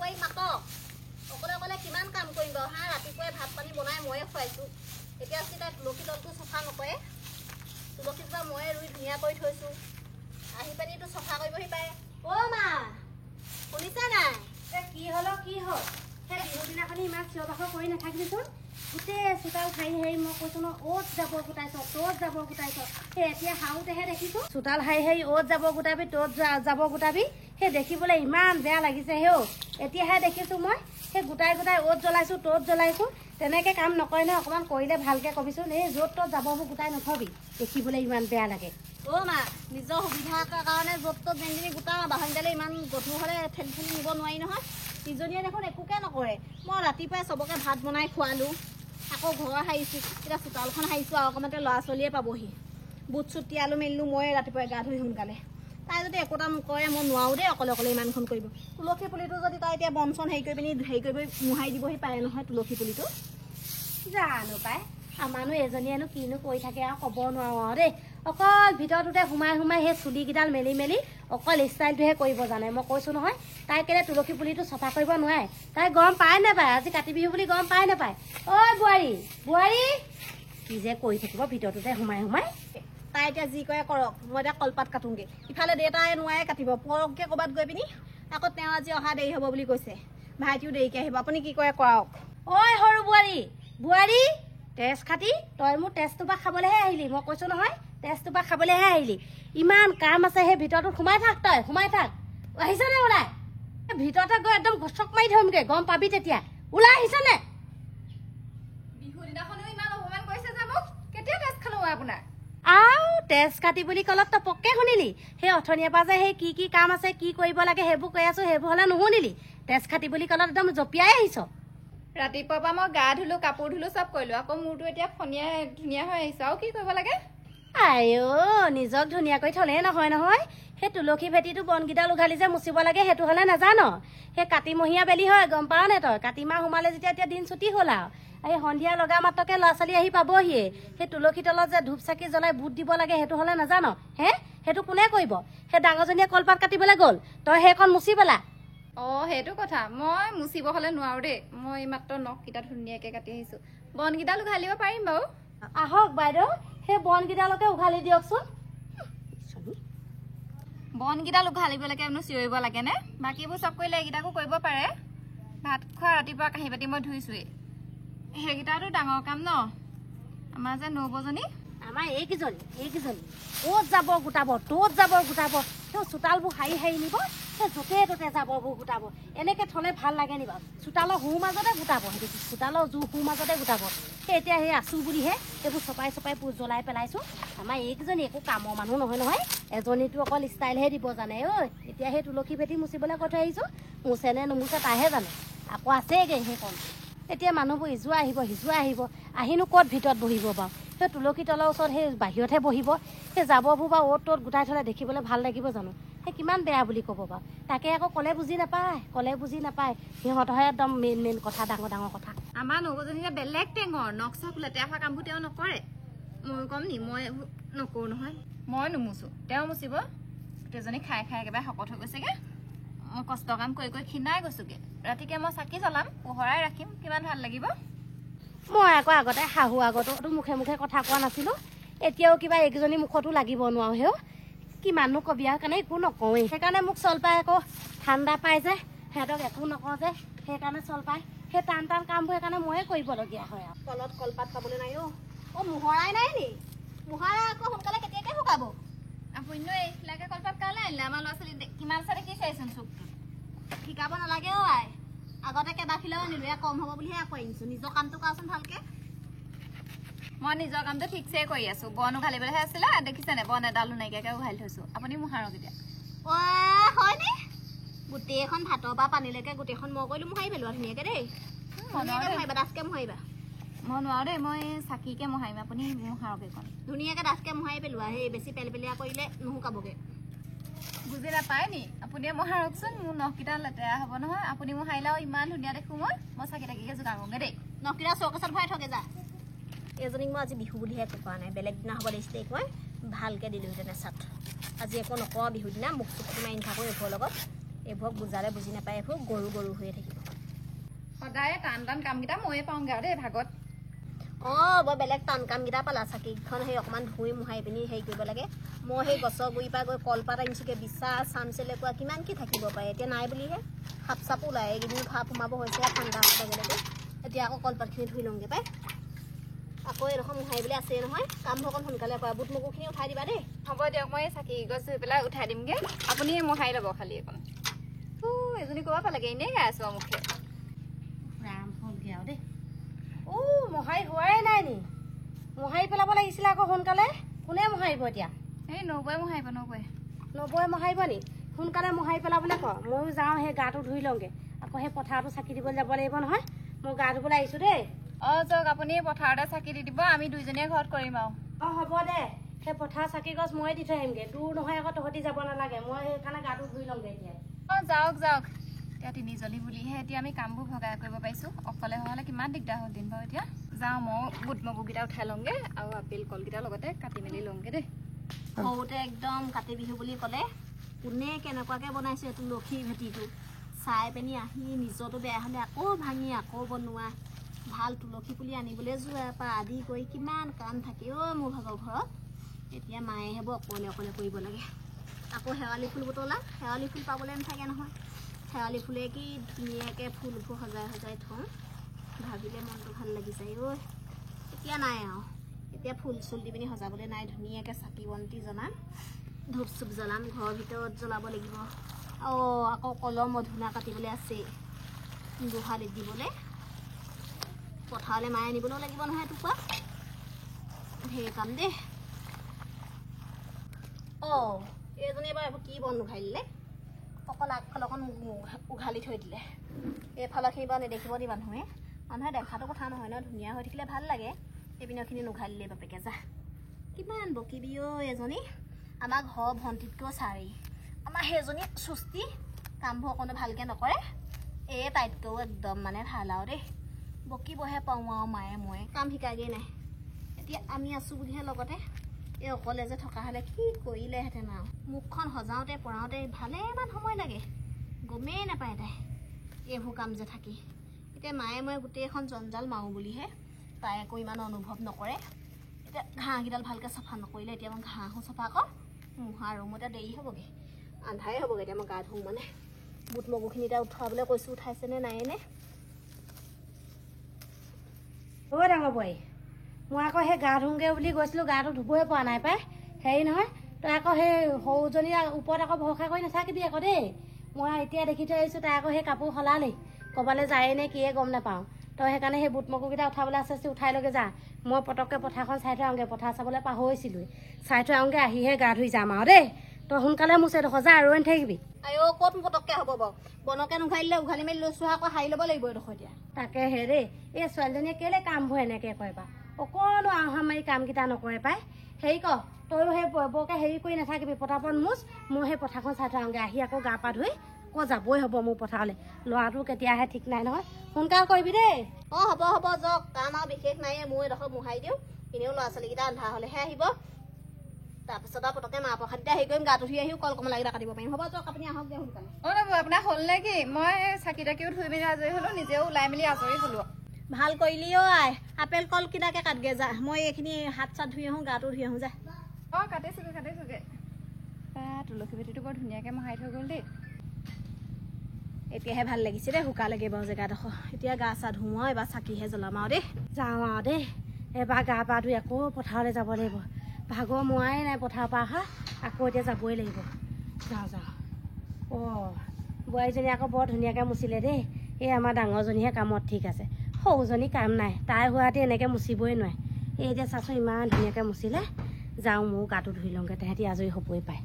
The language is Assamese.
বোৱাৰীক মাতক অকলে অকলে কিমান কাম কৰিম বাৰু হা ৰাতিপুৱাই ভাত পানী বনাই ময়ে খুৱাইছোঁ এতিয়া যদি তাই তুলসী তলটো চফা নকৰে তুলসীজোপা ময়ে ৰুই ধুনীয়া কৰি থৈছোঁ আহি পানীটো চফা কৰিবহি পাৰে অ' মা শুনিছা নাই কি হ'ল সেই বিহু দিনাখনি ইমান চিঞৰ বাখৰ কৰি নাথাকিবিচোন গোটেই চোতাল সাৰি সাৰি মই কৈছো ন অ'ত জাবৰ গোটাইছ ত'ত জাবৰ গোটাইছ সেই এতিয়া হাওঁতেহে দেখিছো চোতাল সাৰি সাৰি অ'ত জাবৰ গোটাবি ত'ত জাবৰ গোটাবি সেই দেখিবলৈ ইমান বেয়া লাগিছে হেও এতিয়াহে দেখিছো মই সেই গোটাই গোটাই অ'ত জ্বলাইছো ত'ত জ্বলাইছো তেনেকে কাম নকৰে নহয় অকণমান কৰিলে ভালকে কবিচোন এই য'ত ত'ত জাবৰবোৰ গোটাই নথবি দেখিবলৈ ইমান বেয়া লাগে অ' মা নিজৰ সুবিধাৰ কাৰণে য'ত ত'ত যেনজনী গোটাওঁ বাহনডালে ইমান গধুৰ হ'লে ঠেলি ঠেলি নিব নোৱাৰি নহয় ইজনীয়ে দেখোন একোকে নকৰে মই ৰাতিপুৱাই চবকে ভাত বনাই খোৱালোঁ আকৌ ঘৰ সাৰিছোঁ এতিয়া চোতালখন সাৰিছোঁ আৰু অকণমানতে ল'ৰা ছোৱালীয়ে পাবহি বুট চুট তিয়ালোঁ মেলিলোঁ মই ৰাতিপুৱাই গা ধুই সোনকালে তাই যদি একোটা নকৰে মই নোৱাৰোঁ দেই অকলে অকলে ইমানখন কৰিব তুলসী পুলিটো যদি তাই এতিয়া বন চন হেৰি কৰি মোহাৰি দিবহি পাৰে নহয় তুলসী পুলিটো জানো পাই আমাৰনো এজনীয়েনো কিনো কৰি থাকে আৰু ক'ব নোৱাৰো আৰু দেই অকল ভিতৰটোতে সোমাই সোমাই সেই চুলিকেইডাল মেলি মেলি অকল ষ্টাইলটোহে কৰিব জানে মই কৈছোঁ নহয় তাই কেলে তুলসী পুলিটো চফা কৰিব নোৱাৰে তাই গৰম পায় নাপায় আজি কাতি বিহু বুলি গৰম পায় নাপায় ঐ বোৱাৰী কি যে কৰি থাকিব ভিতৰটোতে সোমাই সোমাই তাই এতিয়া যি কৰে কৰক মই এতিয়া কলপাত কাটোংগৈ ইফালে দেউতাই নোৱাৰে কাটিব পৰককৈ ক'ৰবাত গৈ পিনি আকৌ তেওঁ আজি অহা দেৰি হ'ব বুলি কৈছে ভাইটিও দেৰিকৈ আহিব আপুনি কি কৰে কৰক ঐ সৰু বোৱাৰী তেজ খাটি তই মোৰ তেজটো পৰা খাবলৈহে আহিলি মই কৈছোঁ নহয় তেজটো পৰা খাবলৈহে আহিলি ইমান কাম আছে সেই ভিতৰটোত সোমাই থাক তই সোমাই থাক আহিছনে ওলাই ভিতৰতে গৈ একদম গছক মাৰি ধৰিমগৈ গম পাবি তেতিয়া ওলাই আহিছনে বিহু দিনাখনো ইমান অপমান কৰিছে যে মোক কেতিয়া তেজ খালোঁ মই আপোনাৰ আও তেজ কাটি বুলি কলত তই পক্কে শুনিলি সেই অথনিয়াৰ পৰা যে সেই কি কাম আছে কি কৰিব লাগে সেইবোৰ কৈ আছো সেইবোৰ হ'লে নুশুনিলি তেজ কাটি বুলি কলত একদম জঁপিয়াই আহিছ ৰাতিপুৱাৰ পৰা মই গা ধুলো কাপোৰ ধুলো চব কৰিলো আকৌ মোৰতো এতিয়া ফনিয়া ধুনীয়া হৈ আহিছে আৰু কি কৰিব লাগে আইও নিজক ধুনীয়া কৰি থ'লেই নহয় সেই তুলসী ভেটিটো বনকেইডাল উঘালি যে মুচিব লাগে সেইটো হ'লে নাজান সেই কাতিমহীয়া বেলি হয় গম পাৱ নে তই কাতি মাহ সোমালে যেতিয়া এতিয়া দিন ছুটি হ'ল আৰু এই সন্ধিয়া লগা মাত্ৰকে ল'ৰা ছোৱালী আহি পাবহিয়ে সেই তুলসী তলত যে ধূপ চাকি জ্বলাই বুট দিব লাগে সেইটো হ'লে নাজান হে সেইটো কোনে কৰিব সেই ডাঙৰজনীয়ে কলপাত কাটিবলৈ গ'ল তই সেইকণ মুচি পেলা সেইটো কথা মই মুচিব হ'লে নোৱাৰো দেই মই মাত্ৰ নখকেইটা ধুনীয়াকৈ কাটি আহিছো বনকেইডাল উঘালিব পাৰিম বাৰু আহক বাইদেউ সেই বনকেইডালকে উঘালি দিয়কচোন বনকেইডাল উঘালিবলৈকে চিঞৰিব লাগেনে বাকীবোৰ চব কৰিলে এইকেইটাকো কৰিব পাৰে ভাত খোৱা ৰাতিপুৱা কাঁহী বাতি মই ধুইছোৱেই সেইকেইটাতো ডাঙৰ কাম ন আমাৰ যে নবজনী আমাৰ এইকেইজনী ক'ত জাবৰ গোটাব ত'ত জাবৰ গোটাব সেই চোতালবোৰ সাৰি সাৰি নিব সেই য'তে ত'তে জাবৰবোৰ গোটাব এনেকৈ থ'লে ভাল লাগে নি বাৰু চোতালৰ সোঁ মাজতে গোটাব সেইটো চোতালৰ সোঁ মাজতে গোটাব সেই এতিয়া সেই আছোঁ বুলিহে সেইবোৰ চপাই জ্বলাই পেলাইছোঁ আমাৰ এইকেইজনী একো কামৰ মানুহ নহয় এজনীটো অকল ষ্টাইলহে দিব জানে ঐ এতিয়া সেই তুলসী ভেটি মুচিবলৈ কৈ থৈ আহিছোঁ মুচে নে নুমুচে তাইহে জানে আকৌ আছেগৈ সেইকণ এতিয়া মানুহবোৰ ইজোৱা আহিব আহিনো ক'ত ভিতৰত বহিব বাৰু সেই তুলসী তলৰ ওচৰত সেই বাহিৰতহে বহিব সেই জাবৰবোৰ বাৰু অ'ত ত'ত গোটাই থ'লে দেখিবলৈ ভাল লাগিব জানো সেই কিমান বেয়া বুলি ক'ব বাৰু তাকে আকৌ ক'লে বুজি নাপায় সিহঁতৰহে একদম মেইন কথা ডাঙৰ কথা আমাৰ নবজনী বেলেগ টেঙৰ নখ চখ লেতেৰা হোৱা কামবোৰ তেওঁ নকৰে মই কম নি মই নকৰোঁ নহয় মই নুমুচো তেওঁ মুচিব গোটেইজনী খাই একেবাৰে শকত হৈ গৈছেগৈ মই কষ্ট কাম কৰি ক্ষীণাই গৈছোগৈ ৰাতিকে মই চাকি জ্বলাম পোহৰাই ৰাখিম কিমান ভাল লাগিব মই আকৌ আগতে শাহু আগতো মুখে কথা কোৱা নাছিলোঁ এতিয়াও কিবা এইকেইজনী মুখতো লাগিব নোৱাৰো হেও কিমাননো কবি আৰু কাৰণে একো নকওঁৱেই সেইকাৰণে মোক চল পাই আকৌ ঠাণ্ডা পাই যে সিহঁতক একো নকওঁ যে সেইকাৰণে চল পাই সেই টান কামবোৰ সেইকাৰণে ময়ে কৰিবলগীয়া হয় আৰু তলত কলপাত পাবলৈ নাই মোহৰাই নাই নি মোহাৰা আকৌ সোনকালে কেতিয়াকৈ শুকাব আপুনিনো এইবিলাকে কলপাত কালে আনিলে আমাৰ ল'ৰা ছোৱালী কিমান চাই দেখি চাইচোন চুকটো শিকাব নালাগে আই আগতে কেইবাখিলাও আনিলোঁ এয়া কম হ'ব বুলিহে আকৌ আনিছোঁ নিজৰ কামটো কৰাচোন ভালকৈ মই নিজৰ কামটো ঠিকছে কৰি আছো বন উঘালিবলৈহে আছিলে দেখিছেনে বন এডালো নাইকিয়াকৈ উঘালি থৈছোঁ আপুনি মোহাৰক এতিয়া হয়নে গোটেইখন ভাতৰ পৰা পানীলৈকে গোটেইখন মই কৰিলোঁ মোহাৰি পেলোৱা ধুনীয়াকৈ দেই মোহাৰিবা ডাঠকৈ মোহাৰিবা মই নোৱাৰো দেই মই চাকিকে মোহাৰিম আপুনি মোহাৰক এইখন ধুনীয়াকৈ ডাঠকৈ মোহাৰি পেলোৱা সেই বেছি পেলপেলীয়া কৰিলে নুশুকাবগৈ বুজি নাপায় নি আপুনিয়ে মোহাৰকচোন মোৰ নখকেইটা লেতেৰা হ'ব নহয় আপুনি মোহাৰিলেও ইমান ধুনীয়া দেখোঁ মই চাকি তাকিকৈ যোগাওঁগৈ দেই নখকেইটা চৌকাছত ভৰাই থকে যা এজনীক মই আজি বিহু বুলিহে একো কৰা নাই বেলেগ দিনা হ'ব লাগিছিলে মই ভালকৈ দিলোঁহেঁতেনে চাট আজি একো নকওঁ বিহু দিনা মুখ চুপতি মাৰি নাথাকোঁ এইবোৰৰ লগত এইবোৰক বুজালে বুজি নাপায়, এইবোৰ গৰু গৰু হৈয়ে থাকিব। সদায় টান টান কামকেইটা ময়ে পাওঁগৈ আৰু দেই ভাগত। অঁ বৰ বেলেগ টান কামকেইটা পালা। চাকিখন সেই অকণমান ধুই মোহাৰি পিনি হেৰি কৰিব লাগে। মই সেই গছৰ গুৰিৰ পৰা গৈ কলপাত আনিছোগৈ, বিচা চাম চেলেকুৱা কিমান কি থাকিব পাৰে। এতিয়া নাই বুলিহে সাপ চাপো ওলায়। এইকেইদিন সাপ সোমাব হৈছে ঠাণ্ডা হোৱাৰ লগে লগে। এতিয়া আকৌ কলপাতখিনি ধুই লওঁগৈ পাই। আকৌ এইডোখৰ মোহাৰিবলৈ আছেই নহয়, কামবোৰ অকণ সোনকালে কৰা। বুট মগুখিনি উঠাই দিবা দেই। হ'ব দিয়ক, মই চাকি গছ ধুই পেলাই উঠাই দিমগৈ, আপুনি মোহাৰি ল'ব খালি অকণ। এজনী ক'ব পালেগৈ, এনেই গাই আছোঁ আৰু মুখে। ৰাম হ'লগৈ আৰু দেই। মোহাৰি হোৱাই নাই নি? মোহাৰি পেলাব লাগিছিলে আকৌ সোনকালে। কোনে মোহাৰিব এতিয়া? এই নবৌৱে মোহাৰিব, নবৌৱে মোহাৰিব নি? সোনকালে মোহাৰি পেলাবলৈ কওঁ। ময়ো যাওঁ, সেই গাটো ধুই লওঁগৈ। আকৌ সেই পথাৰতো চাকি দিবলৈ যাব লাগিব নহয়। মই গা ধুবলৈ আহিছোঁ দেই। অঁ যাওক, আপুনি পথাৰতে চাকি দি দিব, আমি দুইজনীয়ে ঘৰত কৰিম আৰু। অঁ হ'ব দে, সেই পথাৰ চাকি গছ ময়ে দি থৈ আহিমগৈ। দূৰ নহয় আকৌ, তহঁতি যাব নালাগে। মই সেইকাৰণে গাটো ধুই লওঁগৈ এতিয়া। অঁ যাওক যাওক, এতিয়া তিনিজনী বুলিহে এতিয়া আমি কামবোৰ ভগাই কৰিব পাৰিছোঁ। অকলে হ'লে কিমান দিগদাৰ হ'ল দিন বাৰু। এতিয়া যাওঁ, মই বুট মগুকেইটা উঠাই লওঁগৈ আৰু আপেল কলকেইটাৰ লগতে কাটি মেলি লওঁগৈ দেই। সৰুতে একদম কাতি বিহু বুলি ক'লে কোনে কেনেকুৱাকৈ বনাইছে এইটো লক্ষী ভেটিটো চাই পিনি আহি নিজৰটো বেয়া হ'লে আকৌ ভাঙি আকৌ বনোৱা। ভাল তুলসী পুলি আনিবলৈ যোৱাৰ পৰা আদি কৰি কিমান কাম থাকে মোৰ ভাগৰ ঘৰত। এতিয়া মায়ে সেইবোৰ অকলে অকলে কৰিব লাগে। আকৌ শেৱালি ফুল বুটলা, শেৱালি ফুল পাবলৈ নাথাকে নহয়। শেৱালি ফুলে কি ধুনীয়াকৈ ফুলবোৰ সজাই সজাই থওঁ, ভাবিলে মনটো ভাল লাগি যায়। এতিয়া নাই আৰু, এতিয়া ফুল চুল দি পিনি সজাবলৈ নাই। ধুনীয়াকৈ চাকি বন্তি জ্বলাম, ধূপ চুপ জ্বলাম, ঘৰৰ ভিতৰত জ্বলাব লাগিব। আকৌ কলৰ মধুনা কাটিবলৈ আছেই, গোহালিত দিবলৈ। পথাৰলৈ মায়ে আনিবলৈও লাগিব নহয় এটুকুৰা। ঢেৰ কাম দেই। এইজনী এবাৰ এইবোৰ কি বন উঘালি দিলে? অকল আগফাল অকণ উঘালি থৈ দিলে। এইফালৰখিনি বাৰু নেদেখিব দি মানুহে দেখাটো কথা নহয় ন, ধুনীয়া হৈ থাকিলে ভাল লাগে। এইপিনৰখিনি নুঘালিলে বাপেকে যা। কিমান বকিবি এজনী। আমাৰ ঘৰৰ ভণ্টিতকৈও চাৰি। আমাৰ সেইজনী সুস্তি, কামবোৰ অকণো ভালকৈ নকৰে। তাইতকৈও একদম মানে ভাল আৰু দেই। বকিবহে পাওঁ আৰু মায়ে ময়ে, কাম শিকাগেই নাই। এতিয়া আমি আছোঁ বুলিহে লগতে। অকলে যে থকা হ'লে কি কৰিলেহেঁতেন আৰু। মুখখন সজাওঁতে পৰাওঁতে ভালেমান সময় লাগে, গমেই নাপায় তাই এইবোৰ কাম যে থাকি। এতিয়া মায়ে মই গোটেইখন জঞ্জাল মাৰোঁ বুলিহে তাই একো ইমান অনুভৱ নকৰে। এতিয়া ঘাঁহকেইডাল ভালকৈ চাফা নকৰিলে এতিয়া মই ঘাঁহো চাফা কৰোঁ, মোহা ৰুমো এতিয়া দেৰি হ'বগৈ, আন্ধাৰে হ'বগৈ। এতিয়া মই গা ধুওঁ মানে। বুট মগুখিনি এতিয়া উঠাবলৈ কৈছোঁ, উঠাইছেনে নাইনে? ডাঙৰ বোৱাৰী, মই আকৌ সেই গা ধুওঁগৈ বুলি গৈছিলোঁ, গাটো ধুবই পৰা নাই পাই। হেৰি নহয়, তই আকৌ সেই সৰুজনীৰ ওপৰত আকৌ ভৰসা কৰি নাথাকিবি আকৌ দেই। মই এতিয়া দেখি থৈ আহিছোঁ, তাই আকৌ সেই কাপোৰ সলালেই, ক'ৰবালৈ যায়েই নে কিয়ে গম নাপাওঁ। তই সেইকাৰণে সেই বুট মগুকেইটা উঠাবলৈ আছে যদি উঠাই লগে যা। মই পটককৈ পথাৰখন চাই থৈ আহোঁগৈ, পথাৰ চাবলৈ পাহৰিছিলোঁৱেই। চাই থৈ আহোঁগৈ, আহিহে গা ধুই যাম আৰু দেই। তই সোনকালে মুছে ডোখৰ যা, ৰৈ নাথাকিবি। ক'ত পটককৈ হ'ব বাৰু? বনকে নুঘালিলে উঘালি মেলি লৈছোঁ, আকৌ সাৰি ল'ব লাগিব এইডোখৰ এতিয়া। তাকে হে দেই, এই ছোৱালীজনীয়ে কেলৈ কামবোৰ এনেকৈ কৰে বা? অকণো আহা মাৰি কামকেইটা নকৰে পাই। হেৰি কৰ, তইও সেই বৰকৈ হেৰি কৰি নাথাকিবি, পটাপট মুচ। মই সেই পথাৰখন চাই থৈ আহোঁগৈ, আহি আকৌ গা পা ধুই আকৌ যাবই হ'ব মোৰ পথাৰলৈ। ল'ৰাটো কেতিয়া আহে ঠিক নাই নহয়, সোনকাল কৰিবি দেই। হ'ব যাওক, কাম আৰু বিশেষ নাই। মোৰ এডোখৰ মোহাৰি দিওঁ, এনেও ল'ৰা ছোৱালীকেইটা আন্ধাৰ হ'লেহে আহিব। তাৰপিছত আৰু পটককৈ মাহ প্ৰসাদকেইটা হেৰি কৰিম, গাটো ধুই আহিও কল কমলাকেইটা কাটিব পাৰিম। হ'ব যাওক, আপুনি আহক দে সোনকালে। নবৌ আপোনাৰ হ'ল নে কি? মই চাকি তাকিও ধুই মেলি আজৰি হ'লোঁ, নিজেও ওলাই মেলি আজৰি হ'লোঁ। ভাল কৰিলি আই। আপেল কল কেইটাকে কাটগে যা, মই এইখিনি হাত চাত ধুই আহোঁ, গাটো ধুই আহোঁ যা। কাটিছোগে। তুলসী ভেটিটো বৰ ধুনীয়াকৈ মোহাৰি থৈ গ'ল দেই। এতিয়াহে ভাল লাগিছে দেই, শুকালেগৈ বাৰু জেগাডোখৰ। এতিয়া গা চা ধুওঁ আৰু এবাৰ চাকিহে জ্বলাম আৰু দেই। যাওঁ আৰু দেই, এবাৰ গা পা ধুই আকৌ পথাৰলৈ যাব লাগিব। ভাগৰ মোৱাই নাই পথাৰৰ পৰা অহা, আকৌ এতিয়া যাবই লাগিব। যাওঁ। বোৱাৰীজনী আকৌ বৰ ধুনীয়াকৈ মুচিলে দেই। এই আমাৰ ডাঙৰজনীহে কামত ঠিক আছে, সৰুজনী কাম নাই। তাই হোৱাতে এনেকৈ মুচিবই নোৱাৰে। এই এতিয়া চাচোন ইমান ধুনীয়াকৈ মুচিলে। যাওঁ, মোৰ গাটো ধুই লওঁগৈ, তেহেঁতি আজৰি হ'বই পায়।